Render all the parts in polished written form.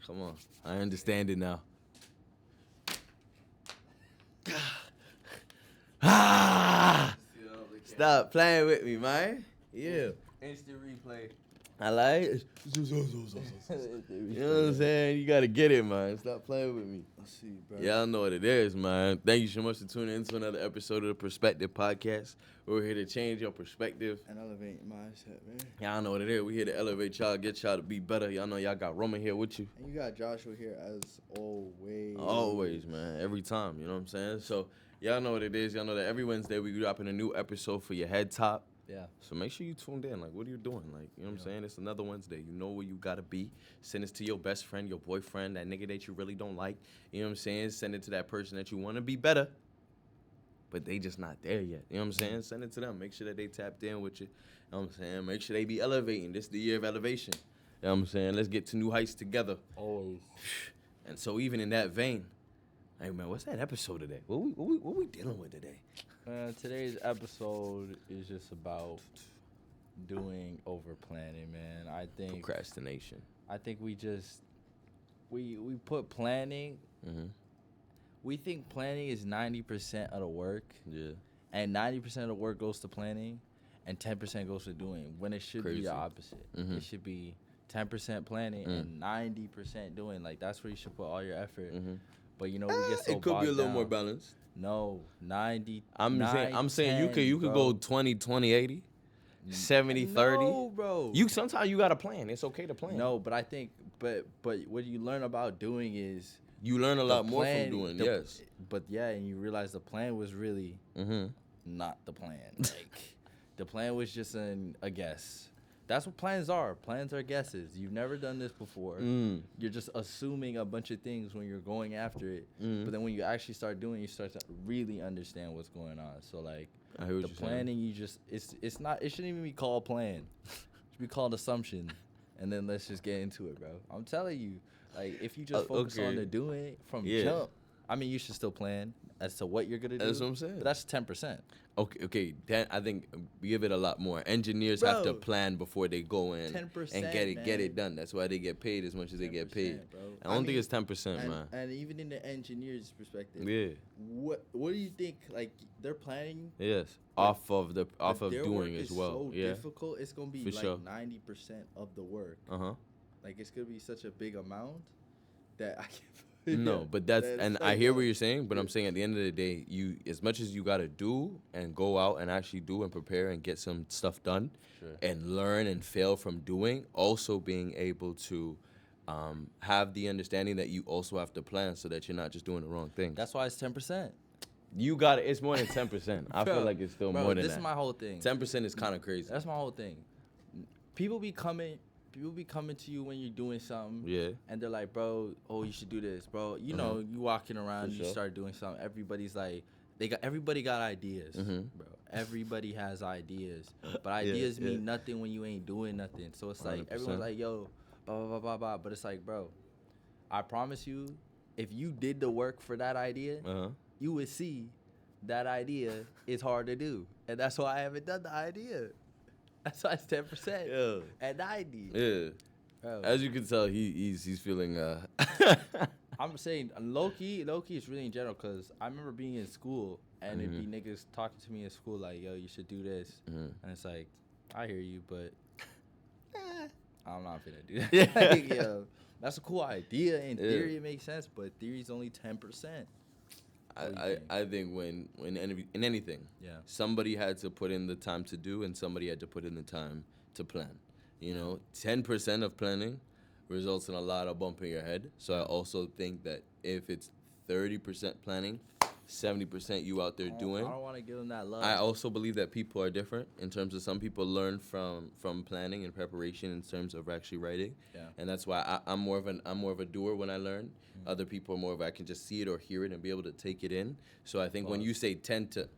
Come on. I understand it now. Stop playing with me, man. Yeah. Instant replay. I like it. You know what I'm saying? You gotta get it, man. Stop playing with me. Let's see, bro. Y'all know what it is, man. Thank you so much for tuning in to another episode of the Perspective Pvdcast. We're here to change your perspective. And elevate mindset, man. Y'all know what it is. We're here to elevate y'all, get y'all to be better. Y'all know y'all got Roman here with you. And you got Joshua here as always. Always, man. Every time, you know what I'm saying? So, y'all know what it is. Y'all know that every Wednesday we dropping a new episode for your head top. Yeah. So make sure you tuned in. Like, what are you doing? Like, you know what I'm saying? It's another Wednesday. You know where you gotta be. Send this to your best friend, your boyfriend, that nigga that you really don't like. You know what I'm saying? Send it to that person that you want to be better, but they just not there yet. You know what I'm saying? Send it to them. Make sure that they tapped in with you. You know what I'm saying? Make sure they be elevating. This is the year of elevation. You know what I'm saying? Let's get to new heights together. Always. And so even in that vein, hey, man, what's that episode today? What we dealing with today? Today's episode is just about doing over planning, man. I think Procrastination. I think we just we put planning. Mm-hmm. We think planning is 90% of the work. Yeah. And 90% of the work goes to planning, and 10% goes to doing. When it should be the opposite. Mm-hmm. It should be 10% planning and 90% doing. Like, that's where you should put all your effort. Mm-hmm. But you know, we get so it could be a little bogged more down. balanced. No, 90. I'm saying you 10, could bro. go 20-20-80, 70-30. No, bro. Sometimes you gotta plan. It's okay to plan. No, but I think but what you learn about doing is You learn a lot more from plan- doing. the- Yes. But yeah, and you realize the plan was really Mm-hmm. not the plan. Like, the plan was just a guess. That's what plans are. Plans are guesses. You've never done this before. You're just assuming a bunch of things when you're going after it. But then when you actually start doing it, you start to really understand what's going on. So, like, I hear what the you're planning, you just, it's not, it shouldn't even be called plan. It should be called assumption. And then let's just get into it, bro. I'm telling you, like, if you just focus on the doing from jump, I mean, you should still plan as to what you're gonna do. That's what I'm saying. But that's 10%. Okay. Then I think give it a lot more. Engineers have to plan before they go in 10%, and get it man. done. That's why they get paid as much as they get paid. Bro. I don't think it's 10%, man. And even in the engineer's perspective, Yeah. what do you think? Like, they're planning Yes. Off of their doing work as is well. so Yeah. difficult. It's gonna be For like sure. 90% of the work. Uh-huh. Like, it's gonna be such a big amount that I can't. No, but I hear what you're saying, but I'm saying at the end of the day, you, as much as you gotta do and go out and actually do and prepare and get some stuff done, and learn and fail from doing, also being able to have the understanding that you also have to plan so that you're not just doing the wrong thing. That's why it's 10%. You got it. It's more than 10%. I feel like it's still more than that. This is my whole thing. 10% is kind of crazy. That's my whole thing. People be coming to you when you're doing something. Yeah. And they're like, bro, oh, you should do this, bro. You know, you walking around, you start doing something. Everybody's like, everybody got ideas, bro. Everybody has ideas. But ideas mean nothing when you ain't doing nothing. So it's like, 100%. everyone's like, yo, blah, blah, blah, blah, blah. But it's like, bro, I promise you, if you did the work for that idea, you would see that idea is hard to do. And that's why I haven't done the idea. That's why it's 10% at 90. Yeah. Bro. As you can tell, he's feeling. I'm saying low key is really in general, because I remember being in school and it'd be niggas talking to me in school like, yo, you should do this. And it's like, I hear you, but I'm not finna do that. Like, yo, that's a cool idea. In theory, it makes sense, but theory's only 10%. I think when in anything, somebody had to put in the time to do, and somebody had to put in the time to plan. You know, 10% of planning results in a lot of bumping your head. So I also think that if it's 30% planning, 70% you out there doing. I don't want to give them that love. I also believe that people are different in terms of some people learn from planning and preparation in terms of actually writing. Yeah. And that's why I'm more of a doer when I learn. Other people are more of I can just see it or hear it and be able to take it in. So I think when you say 10 to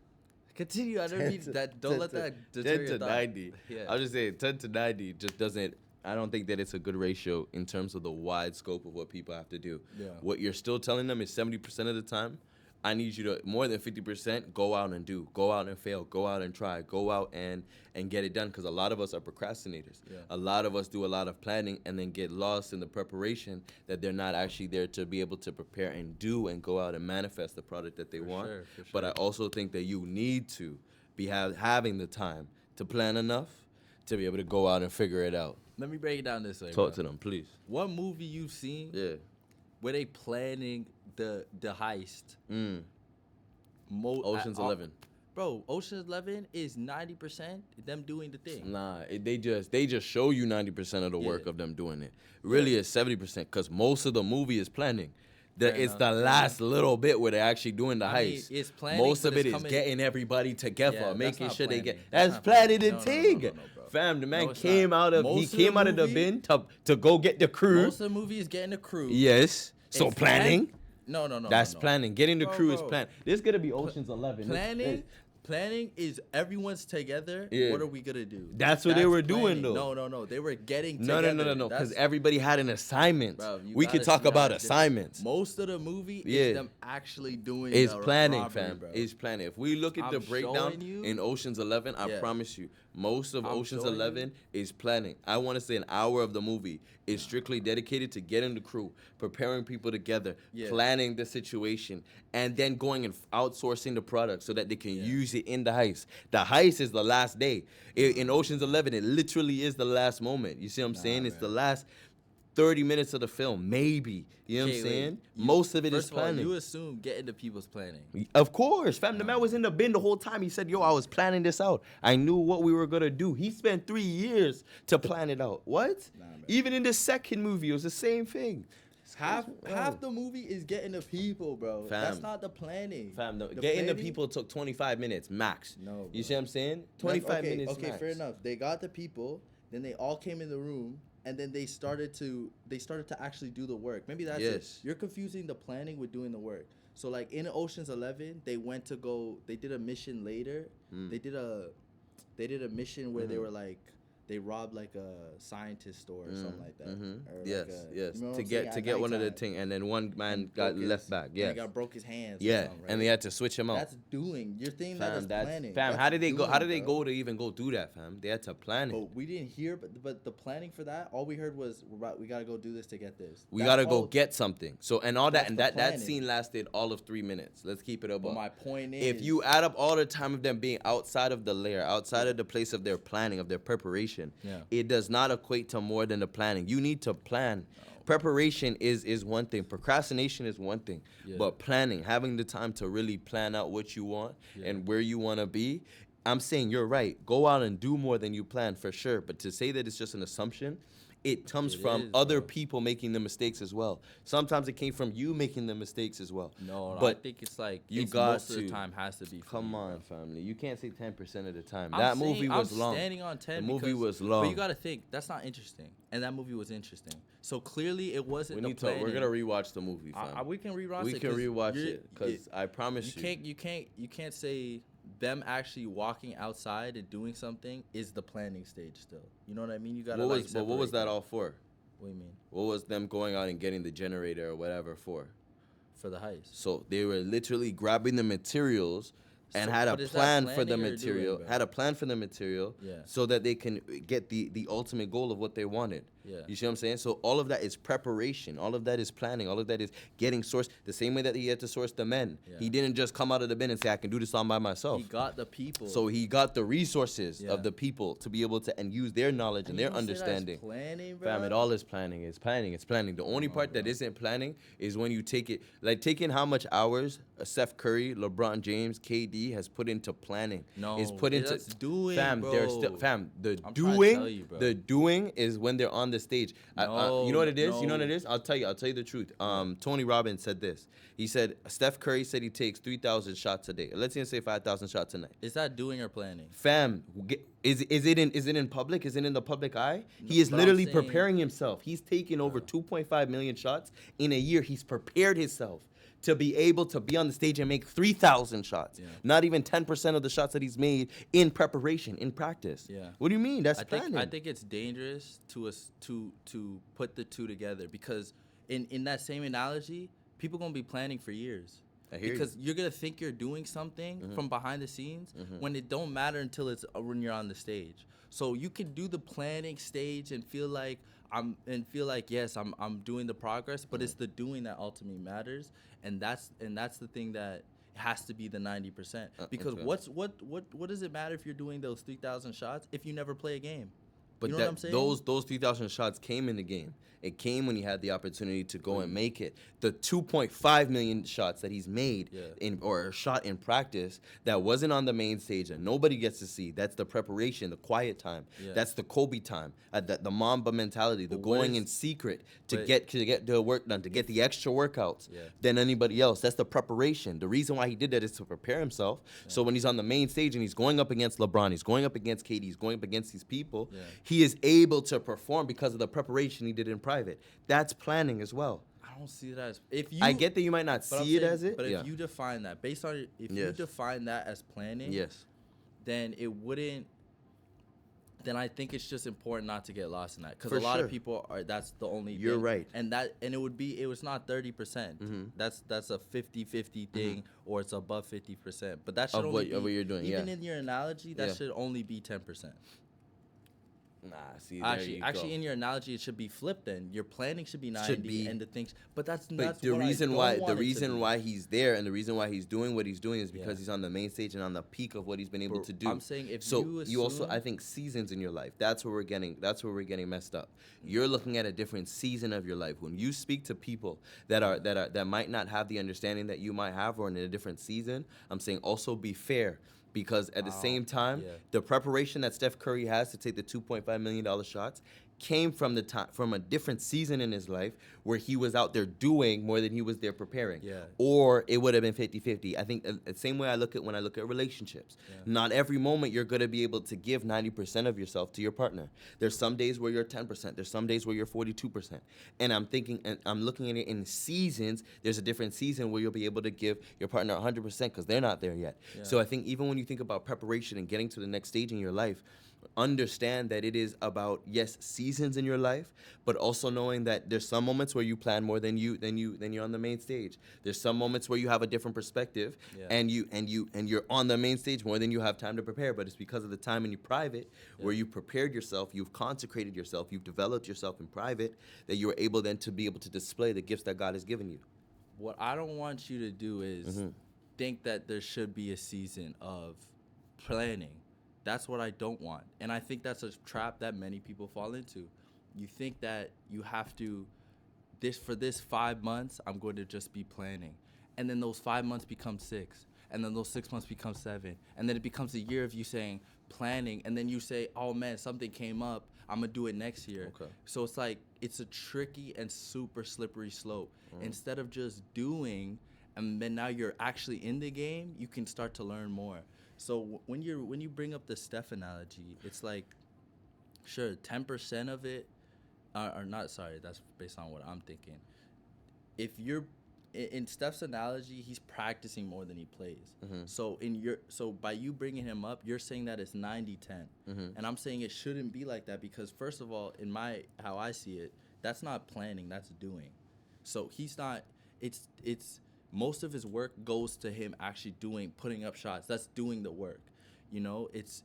continue, I don't mean that. Don't let that deter 10 your to thought. 90. Yeah. I'll just say 10 to 90 just doesn't. I don't think that it's a good ratio in terms of the wide scope of what people have to do. Yeah. What you're still telling them is 70% of the time, I need you to more than 50% go out and do, go out and fail, go out and try, go out and get it done. Because a lot of us are procrastinators. Yeah. A lot of us do a lot of planning and then get lost in the preparation that they're not actually there to be able to prepare and do and go out and manifest the product that they want. Sure. But I also think that you need to be having the time to plan enough to be able to go out and figure it out. Let me break it down this way. Talk to them, please. What movie you've seen? Yeah. Where they planning the heist? Ocean's 11. Bro, Ocean's 11 is 90% them doing the thing. Nah, they just show you 90% of the work of them doing it. Really, it's 70% because most of the movie is planning. It's the last little bit where they're actually doing the heist. It's planning. Most of it is getting everybody together, making sure they get. That's That's planning and no, ting. bro. Fam, the man No, came out of the bin to go get the crew. Most of the movie is getting the crew. Yes. So It's planning. No. That's planning. Getting the crew is bro. planned. This gonna be Ocean's 11. Planning is everyone's together. Yeah. What are we gonna do? That's what they were doing, though. No. They were getting No. together. Because everybody had an assignment. Bro, We could talk about assignments. Most of the movie Yeah. is them actually doing. It's the planning, robbery, fam. bro. It's planning. If we look at the I'm breakdown showing you- in Ocean's 11, I Yeah. promise you, most of I'm Ocean's showing 11 is planning. I want to say an hour of the movie is strictly dedicated to getting the crew, preparing people together, Yeah. planning the situation, and then going and outsourcing the product so that they can use it in the heist. The heist is the last day. In Ocean's 11, it literally is the last moment. You see what I'm saying? It's man. the last 30 minutes of the film, maybe. You know what I'm saying? Most of it is First of all, planning. you assume getting the people's planning. Of course, fam. The man was in the bin the whole time. He said, yo, I was planning this out. I knew what we were going to do. He spent 3 years to plan it out. What? Nah, man. Even in the second movie, it was the same thing. Half the movie is getting the people, bro. That's Fam. not the planning. Fam, The getting the planning- people took 25 minutes max. No, You bro. see what I'm saying? 25 minutes Okay, max. fair enough. They got the people, then they all came in the room, and then they started to actually do the work. Maybe that's it. Yes. You're confusing the planning with doing the work. So like in Ocean's 11, they did a mission later. They did a mission where they were like they robbed like a scientist store or something like that. Or Yes, like yes. you know what To I'm saying? get At one of the nighttime. thing, and then one man And got broke left his- back. and Yes. he broke his hands. or Yeah, something, right? and they had to switch him out. That's doing. You're thinking Fam, that's planning. fam. That's How did they go? How doing, did they bro. go to even go do that, fam? They had to plan it. But we didn't hear, but the planning for that, all we heard was we gotta go do this to get this. We That's gotta go all- get something. So and all that That's and the that planning. scene lasted all of 3 minutes. Let's keep it up. But my point is, If you add up all the time of them being outside of the layer, outside of the place of their planning, of their preparation, Yeah. it does not equate to more than the planning. You need to plan. Preparation is one thing. Procrastination is one thing. Yeah. But planning, having the time to really plan out what you want and where you want to be, I'm saying you're right. Go out and do more than you plan for sure. But to say that it's just an assumption, it comes It from is, other bro. people making the mistakes as well. Sometimes it came from you making the mistakes as well. no, I but think it's like you it's got most of to. the time has to be. For Come you, bro. on, family. You can't say 10% of the time. I'm That saying- movie was I'm long. standing on 10. The movie because- was But long. you gotta think that's not interesting, and that movie was interesting. So clearly it wasn't. We the need to. planning. We're gonna rewatch the movie, fam. We can rewatch We it. can 'cause rewatch you're- it because I promise you. You can't say them actually walking outside and doing something is the planning stage still. You know what I mean? You gotta What like. was but what was separate that all for? What do you mean? What was them going out and getting the generator or whatever for? For the heist. So they were literally grabbing the materials and So- had a but is that plan for the planning or material. doing, bro? Had a plan for the material Yeah. so that they can get the ultimate goal of what they wanted. Yeah. You see what I'm saying? So all of that is preparation. All of that is planning. All of that is getting sourced. The same way that he had to source the men. Yeah. He didn't just come out of the bin and say, I can do this all by myself. He got the people. So he got the resources Yeah. of the people to be able to and use their knowledge and you their don't say that's understanding. Planning, bro. Fam, it all is planning. It's planning. It's planning. The only part that isn't planning is when you take it, like taking how much hours Steph Curry, LeBron James, KD has put into planning. No, is put into that's doing, Fam, they're still bro. fam. The I'm trying to doing, tell you, bro. the doing is when they're on the stage. You know what it is? You know what it no. is? I'll tell you the truth. Tony Robbins said this. He said Steph Curry said he takes 3,000 shots a day. Let's even say 5,000 shots a night. Is that doing or planning? Fam, is it in public? Is it in the public eye? He is but I'm literally saying- preparing himself. He's taken over 2.5 million shots in a year. He's prepared himself to be able to be on the stage and make 3,000 shots. Yeah. Not even 10% of the shots that he's made in preparation, in practice. Yeah. What do you mean? That's I planning. think it's dangerous to put the two together because in that same analogy, people gonna be planning for years. I hear because you're gonna think you're doing something from behind the scenes when it don't matter until it's when you're on the stage. So you can do the planning stage and feel like yes, I'm doing the progress, but it's the doing that ultimately matters, and that's the thing that has to be the 90%. Because okay. what does it matter if you're doing those 3,000 shots if you never play a game? But You know what I'm saying? those 3,000 shots came in the game. It came when he had the opportunity to go and make it. The 2.5 million shots that he's made or shot in practice that wasn't on the main stage that nobody gets to see. That's the preparation, the quiet time. Yeah. That's the Kobe time. The Mamba mentality, the going in secret to get the work done, to get the extra workouts than anybody else. That's the preparation. The reason why he did that is to prepare himself. So when he's on the main stage and he's going up against LeBron, he's going up against KD, he's going up against these people, he is able to perform because of the preparation he did in private. That's planning as well. I don't see that as if you. I get that you might not see it as it, but if you define that based on you define that as planning, then it wouldn't. Then I think it's just important not to get lost in that because a lot of people are. That's the only. You're thing. right, and it was not 30%. That's a 50-50 thing, or it's above 50%. But that should only be what you're doing. Even in your analogy, that should only be 10%. Nah, see, actually, in your analogy, it should be flipped. Then your planning should be 90, and the things. But that's the reason why he's there and the reason why he's doing what he's doing is because he's on the main stage and on the peak of what he's been able to do. I'm saying you also I think seasons in your life. That's where we're getting messed up. You're looking at a different season of your life. When you speak to people that might not have the understanding that you might have or in a different season, I'm saying also be fair. Because at the same time, the preparation that Steph Curry has to take the $2.5 million shots came from a different season in his life where he was out there doing more than he was there preparing. Or it would have been 50-50. I think the same way I look at when I look at relationships. Not every moment you're going to be able to give 90% of yourself to your partner. There's some days where you're 10%. There's some days where you're 42%. And I'm looking at it in seasons. There's a different season where you'll be able to give your partner 100% because they're not there yet. So I think even when you think about preparation and getting to the next stage in your life, understand that it is about seasons in your life, but also knowing that there's some moments where you plan more than you're on the main stage. There's some moments where you have a different perspective, and you're on the main stage more than you have time to prepare. But it's because of the time in your private where you prepared yourself, you've consecrated yourself, you've developed yourself in private, that you're able then to be able to display the gifts that God has given you. What I don't want you to do is think that there should be a season of planning. That's what I don't want. And I think that's a trap that many people fall into. You think that you have to, for this 5 months, I'm going to just be planning. And then those 5 months become 6. And then those 6 months become 7. And then it becomes a year of you saying planning. And then you say, oh man, something came up. I'm going to do it next year. Okay. So it's like, it's a tricky and super slippery slope. Instead of just doing, and then now you're actually in the game, you can start to learn more. So when you bring up the Steph analogy, it's like, sure, 10% of it, or not. Sorry, that's based on what I'm thinking. If you're in Steph's analogy, he's practicing more than he plays. So by you bringing him up, you're saying that it's 90-10, and I'm saying it shouldn't be like that because first of all, in how I see it, that's not planning, that's doing. So he's not. It's. Most of his work goes to him actually putting up shots. That's doing the work. You know, it's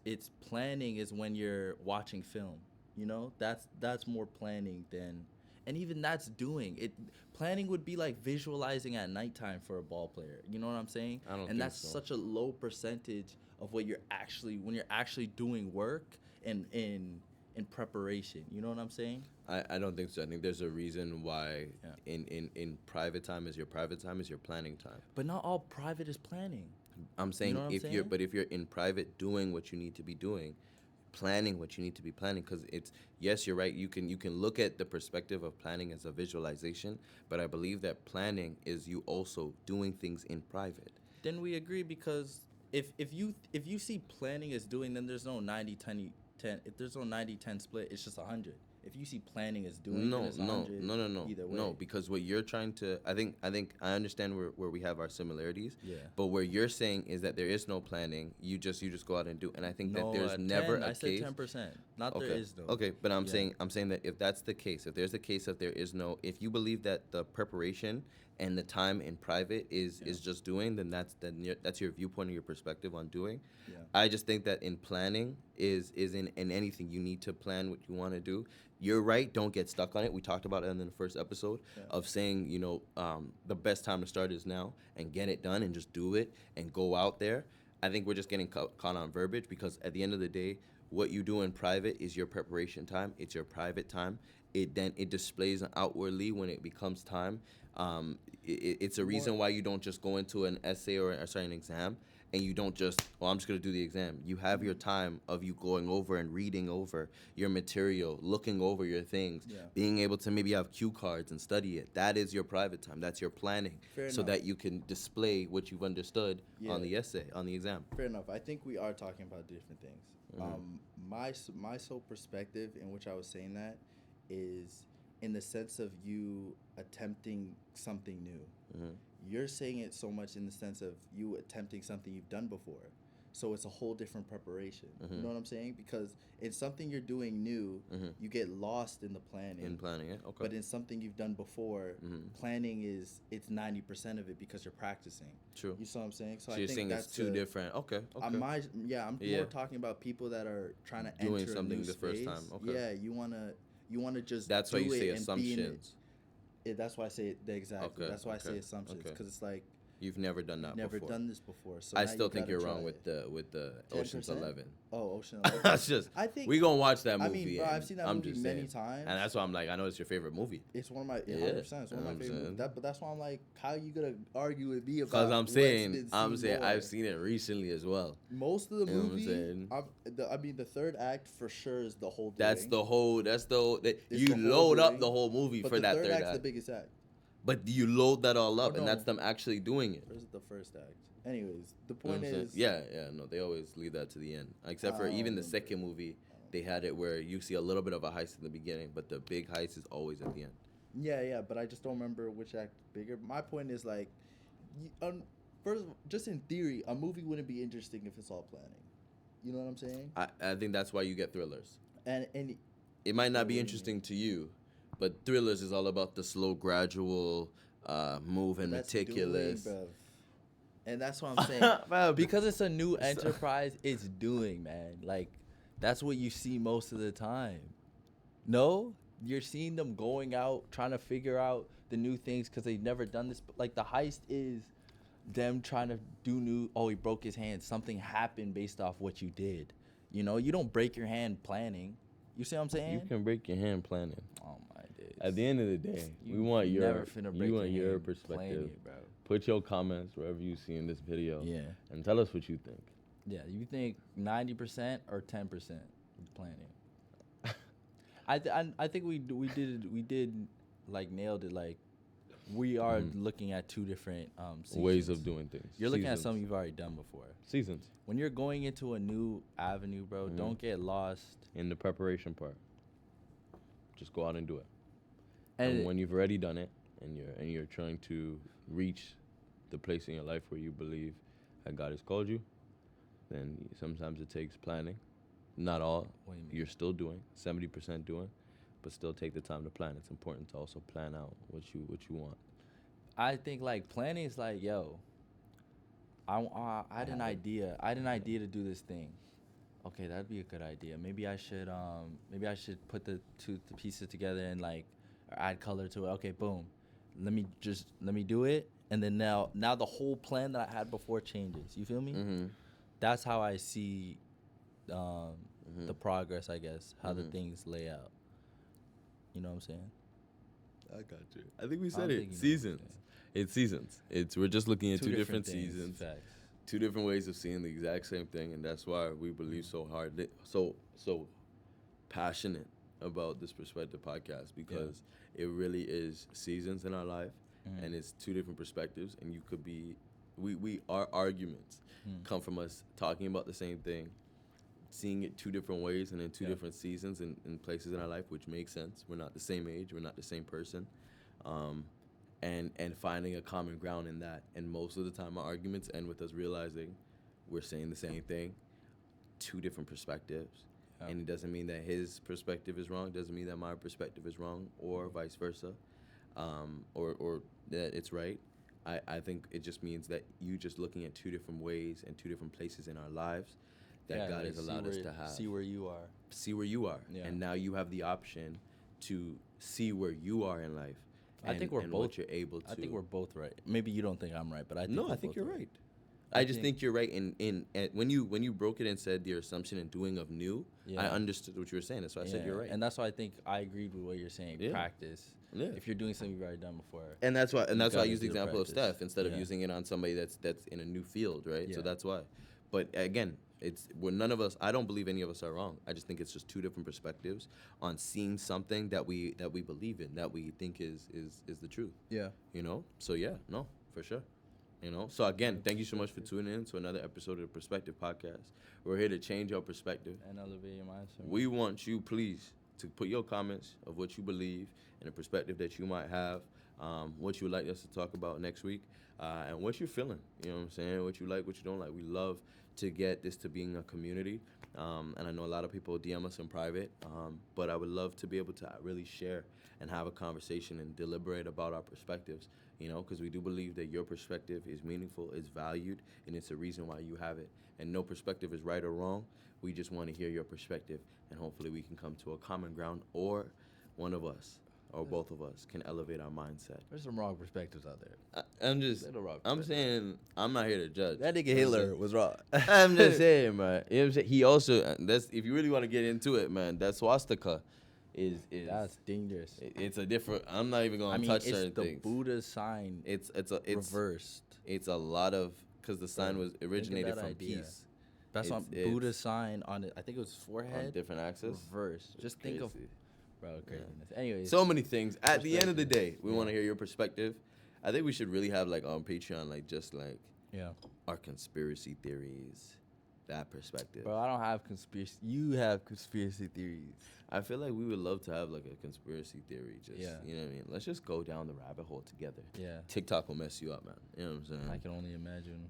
planning is when you're watching film. You know, that's more planning than, and even that's doing it. Planning would be like visualizing at nighttime for a ball player. You know what I'm saying? I don't think and that's so. Such a low percentage of what when you're actually doing work and in preparation. You know what I'm saying? I don't think so. I think there's a reason why in private time is your private time is your planning time. But not all private is planning. I'm saying if you're in private doing what you need to be doing, planning what you need to be planning, because you're right. You can look at the perspective of planning as a visualization, but I believe that planning is you also doing things in private. Then we agree because if you see planning as doing, then there's no 90-10. If there's no 90-10 split, it's just 100. if you see planning as doing, then No, it's no, 100 no, no, no, either way. no. Because what you're trying to, I think I understand where we have our similarities. Yeah. But where you're saying is that there is no planning. You just go out and do. And I think that there's never 10, a I said case. 10%. Not Okay. there is no. Okay, but I'm Yeah. saying that if that's the case, if there's a case that there is no, if you believe that the preparation and the time in private is just doing, then that's your viewpoint and your perspective on doing. Yeah. I just think that in planning is in anything you need to plan what you want to do. You're right. Don't get stuck on it. We talked about it in the first episode of saying, the best time to start is now and get it done and just do it and go out there. I think we're just getting caught on verbiage because at the end of the day, what you do in private is your preparation time. It's your private time. It displays outwardly when it becomes time. It's a reason why you don't just go into an essay or an exam and you don't just, I'm just going to do the exam. You have your time of you going over and reading over your material, looking over your things, being able to maybe have cue cards and study it. That is your private time. That's your planning. Fair so enough. that you can display what you've understood on the essay, on the exam. Fair enough. I think we are talking about different things. My sole perspective in which I was saying that is in the sense of you attempting something new. You're saying it so much in the sense of you attempting something you've done before. So it's a whole different preparation. You know what I'm saying? Because in something you're doing new, you get lost in the planning. In planning, yeah, okay. But in something you've done before, planning it's 90% of it because you're practicing. True. You see what I'm saying? So you're saying it's two different. Okay. I'm more talking about people that are trying to doing enter something a new the space. first time. Okay. Yeah, you wanna just. That's do why you it say and assumptions. That's why I say exactly. Okay, That's why I say assumptions because it's like you've never done that never before. done this before. So I now still you think gotta you're wrong try with the 10%? Ocean's 11. Oh, Ocean 11. That's just. I think we gonna watch that movie. I mean, bro, I've seen that movie many saying. times, and that's why I'm like, I know it's your favorite movie. It's one of my 100%. It's one of my favorite movies. But that's why I'm like, how you gonna argue with me about? Because I'm saying more? I've seen it recently as well. Most of the movie, I mean, the third act for sure is the whole. That's the whole. You the load whole up the whole movie but for that third act's act. the biggest act. But you load that all up, Oh, and no. that's them actually doing it. Or is it the first act? Anyways, the You know point what I'm saying? is, no, they always leave that to the end. Except for even the second movie, they had it where you see a little bit of a heist in the beginning, but the big heist is always at the end. Yeah, but I just don't remember which act bigger. My point is like, first, just in theory, a movie wouldn't be interesting if it's all planning. You know what I'm saying? I think that's why you get thrillers. And it might not be interesting to you, but thrillers is all about the slow, gradual move and meticulous. And that's what I'm saying. Because it's a new enterprise, it's doing, man. Like, that's what you see most of the time. No? You're seeing them going out, trying to figure out the new things because they've never done this. Like, the heist is them trying to do new. Oh, he broke his hand. Something happened based off what you did. You know, you don't break your hand planning. You see what I'm saying? You can break your hand planning. Oh, my days. At the end of the day, we want your perspective. Planning, bro. Put your comments wherever you see in this video. Yeah. And tell us what you think. Yeah, you think 90% or 10% planning? I think we did like nailed it. Like, we are looking at two different seasons. Ways of doing things. You're looking at something you've already done before. Seasons. When you're going into a new avenue, bro, don't get lost in the preparation part. Just go out and do it. And when you've already done it, and you're trying to reach the place in your life where you believe that God has called you, then sometimes it takes planning. Not all. What do you mean? You're still doing 70% doing, but still take the time to plan. It's important to also plan out what you want. I think like planning is like, yo, I had an idea. I had an idea to do this thing. Okay, that'd be a good idea. Maybe I should put the pieces together and like add color to it. Okay, boom. Let me do it, and then now the whole plan that I had before changes. You feel me? Mm-hmm. That's how I see the progress, I guess, how the things lay out. You know what I'm saying? I got you. I think we said it. Seasons. It's seasons. We're just looking at two different seasons. Facts. Two different ways of seeing the exact same thing, and that's why we believe so hard, so passionate about this Perspective podcast, because it really is seasons in our life, and it's two different perspectives, and you could be, our arguments come from us talking about the same thing, seeing it two different ways and in two different seasons and places in our life, which makes sense. We're not the same age. We're not the same person. And finding a common ground in that. And most of the time, our arguments end with us realizing we're saying the same thing, two different perspectives. Yeah. And it doesn't mean that his perspective is wrong. It doesn't mean that my perspective is wrong, or vice versa, or that it's right. I think it just means that you just looking at two different ways and two different places in our lives that God has allowed us to have. See where you are. See where you are. Yeah. And now you have the option to see where you are in life. I think we're both. What you're able to. I think we're both right. Maybe you don't think I'm right, but I think I think you're right. I just think you're right in when you broke it and said your assumption and doing of new, I understood what you were saying. That's why I said you're right. And that's why I think I agreed with what you're saying. Yeah. Practice. Yeah. If you're doing something you've already done before. And that's why I used the example of Steph instead of using it on somebody that's in a new field, right? Yeah. So that's why. But again, none of us. I don't believe any of us are wrong. I just think it's just two different perspectives on seeing something that we believe in, that we think is the truth. Yeah. So yeah, no, for sure. So again, thank you so much for tuning in to another episode of the Perspective Podcast. We're here to change your perspective and elevate your mindset. We want you, please, to put your comments of what you believe and the perspective that you might have, what you would like us to talk about next week, and what you're feeling. You know what I'm saying? What you like, what you don't like. We love to get this to being a community, and I know a lot of people DM us in private, but I would love to be able to really share and have a conversation and deliberate about our perspectives, because we do believe that your perspective is meaningful, is valued, and it's a reason why you have it. And no perspective is right or wrong. We just want to hear your perspective, and hopefully we can come to a common ground, or one of us or both of us can elevate our mindset. There's some wrong perspectives out there. I'm saying, I'm not here to judge. That nigga Hitler was wrong. I'm just saying, man. You know what I'm saying? He also, if you really want to get into it, man, that swastika is that's dangerous. It's a different, I'm not even going to touch certain things. It's the Buddha sign. It's reversed. It's a lot of, because the sign was originated from peace. That's on Buddha's sign on it. I think it was forehead. On different axis. Reversed. Just think of, bro, craziness. Yeah. Anyways, so many things. At the end of the day, we want to hear your perspective. I think we should really have on Patreon, our conspiracy theories, that perspective. Bro, I don't have conspiracy. You have conspiracy theories. I feel like we would love to have a conspiracy theory. You know what I mean? Let's just go down the rabbit hole together. Yeah. TikTok will mess you up, man. You know what I'm saying? I can only imagine.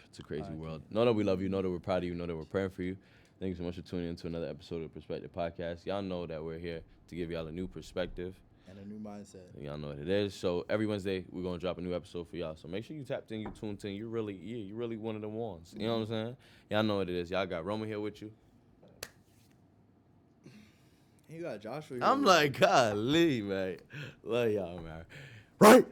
It's a crazy world. Know that we love you. Know that we're proud of you. Know that we're praying for you. Thank you so much for tuning in to another episode of the Perspective Podcast. Y'all know that we're here to give y'all a new perspective. And a new mindset. Y'all know what it is. So every Wednesday, we're going to drop a new episode for y'all. So make sure you tapped in, you tuned in. You're really one of them ones. You know what I'm saying? Y'all know what it is. Y'all got Roman here with you. You got Joshua here. I'm like, golly, man. Love y'all, man. Right?